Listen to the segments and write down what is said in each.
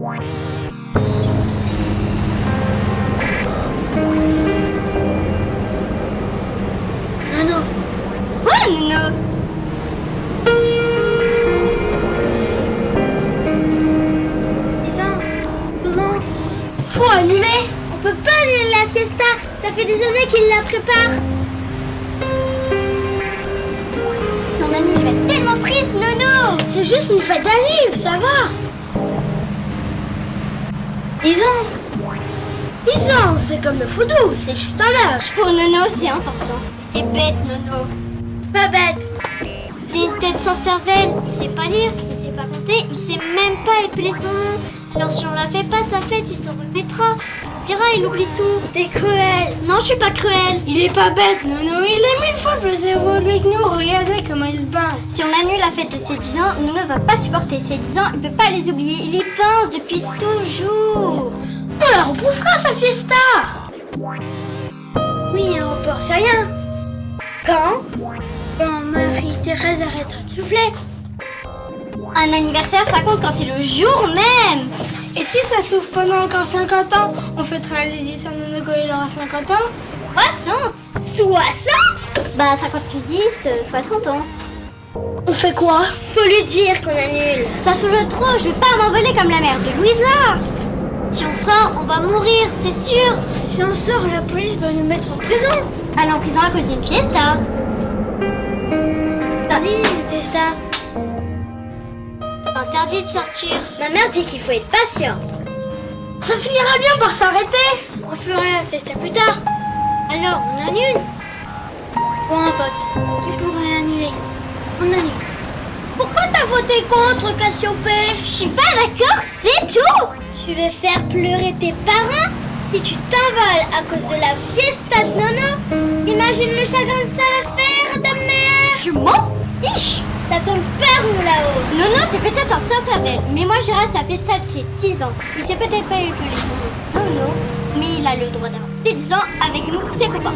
Nono. Ouais, Nono. Lisa, maman. Faut annuler. On peut pas annuler la fiesta. Ça fait des années qu'il la prépare. Ton ami, il va être tellement triste, Nono. C'est juste une fête d'anniv, ça va. 10 ans. 10 ans, c'est comme le foudou, c'est juste un âge. Pour Nono, c'est important. Et bête, Nono. Pas bête. C'est une tête sans cervelle. Il sait pas lire, il sait pas compter, il sait même pas épeler son nom. Alors si on la fait pas sa fête, il s'en remettra. Il oubliera, il oublie tout. T'es cruel. Non, je suis pas cruel. Il est pas bête, Nono. Il est 1000 fois plus évolué que nous. Regardez comment il bat. Si on annule la fête de ses 10 ans, Nono va pas supporter ses 10 ans. Il peut pas les oublier. Il y pense depuis toujours. On la repoussera, sa fiesta. Oui, un report, c'est rien. Quand Marie-Thérèse arrêtera de souffler. Un anniversaire, ça compte quand c'est le jour même. Et si ça souffle pendant encore 50 ans, on fêtera les 10 ans de Nono quand il aura 50 ans. 60. 60. Bah 50 plus 10, 60 ans. On fait quoi? Faut lui dire qu'on annule. Ça souffle trop, je vais pas m'envoler comme la mère de Louisa. Si on sort, on va mourir, c'est sûr. Si on sort, la police va nous mettre en prison. Aller en prison à cause d'une fiesta. Interdit une fiesta. Interdit de sortir. Ma mère dit qu'il faut être patient. Ça finira bien par s'arrêter. On fera la fiesta plus tard. Alors, on annule. Bon, un vote. Qui pourrait annuler? On annule. Pourquoi t'as voté contre, Cassiopée? Je suis pas d'accord, c'est tout. Tu veux faire pleurer tes parents? Si tu t'envoles à cause de la fiesta de Nono, imagine le chagrin que ça va faire, ta mère. Je m'en fiche. Ça tombe par nous là-haut. Nono, c'est peut-être un sans-cervelle, mais moi j'irai à sa fiesta de ses 10 ans. Il sait peut-être pas épeler son nom, Nono, mais il a le droit d'avoir ses 10 ans avec nous, ses copains.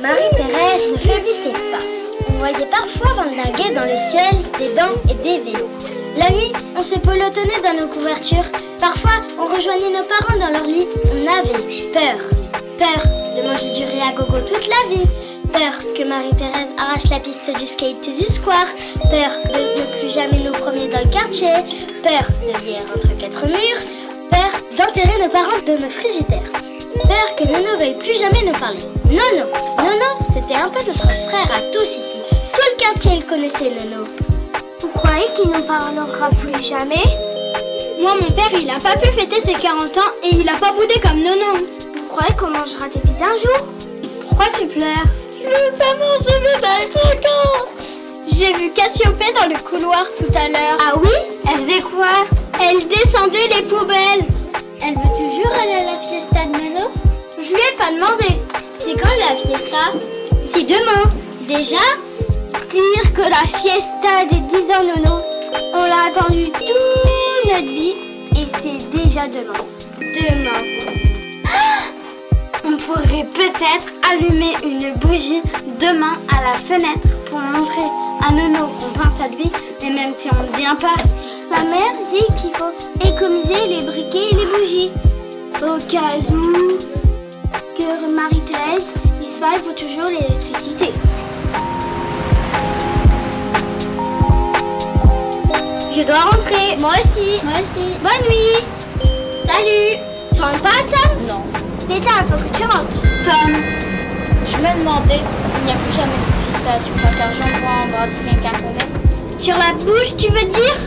Marie-Thérèse, ne faiblissez pas. On voyait parfois voguer dans le ciel des bancs et des vélos. La nuit, on se pelotonnait dans nos couvertures. Parfois, on rejoignait nos parents dans leur lit. On avait peur. Peur de manger du riz à gogo toute la vie. Peur que Marie-Thérèse arrache la piste du skate du square. Peur de ne plus jamais nous promener dans le quartier. Peur de vieillir entre 4 murs. Peur d'enterrer nos parents dans nos frigidaires. Peur que Nono veuille plus jamais nous parler. Nono, c'était un peu notre frère à tous ici. Tout le quartier le connaissait, Nono. Vous croyez qu'il ne parlera plus jamais? Moi, mon père, il a pas pu fêter ses 40 ans et il a pas boudé comme Nono. Vous croyez qu'on mangera des pizzas un jour? Pourquoi tu pleures? Je veux pas manger mes dalles croquants. J'ai vu Cassiopée dans le couloir tout à l'heure. Ah oui? Elle faisait quoi? Elle descendait les poubelles. Elle veut toujours aller à la fiesta de Nono? Je lui ai pas demandé. C'est quand la fiesta? C'est demain. Déjà? Dire que la fiesta des 10 ans Nono, on l'a attendu toute notre vie et c'est déjà demain. On pourrait peut-être allumer une bougie demain à la fenêtre pour montrer à Nono qu'on pense à lui, mais même si on ne vient pas. Ma mère dit qu'il faut économiser les briquets et les bougies. Au cas où que Marie-Thérèse dise pas, il faut toujours l'électricité. Je dois rentrer. Moi aussi. Bonne nuit. Salut. Tu rentres pas à table? Non. Péta, il faut que tu rentres. Tom, je me demandais s'il n'y a plus jamais de fiesta, tu préfères genre pour embrasser quelqu'un qu'on aime? Sur la bouche, tu veux dire?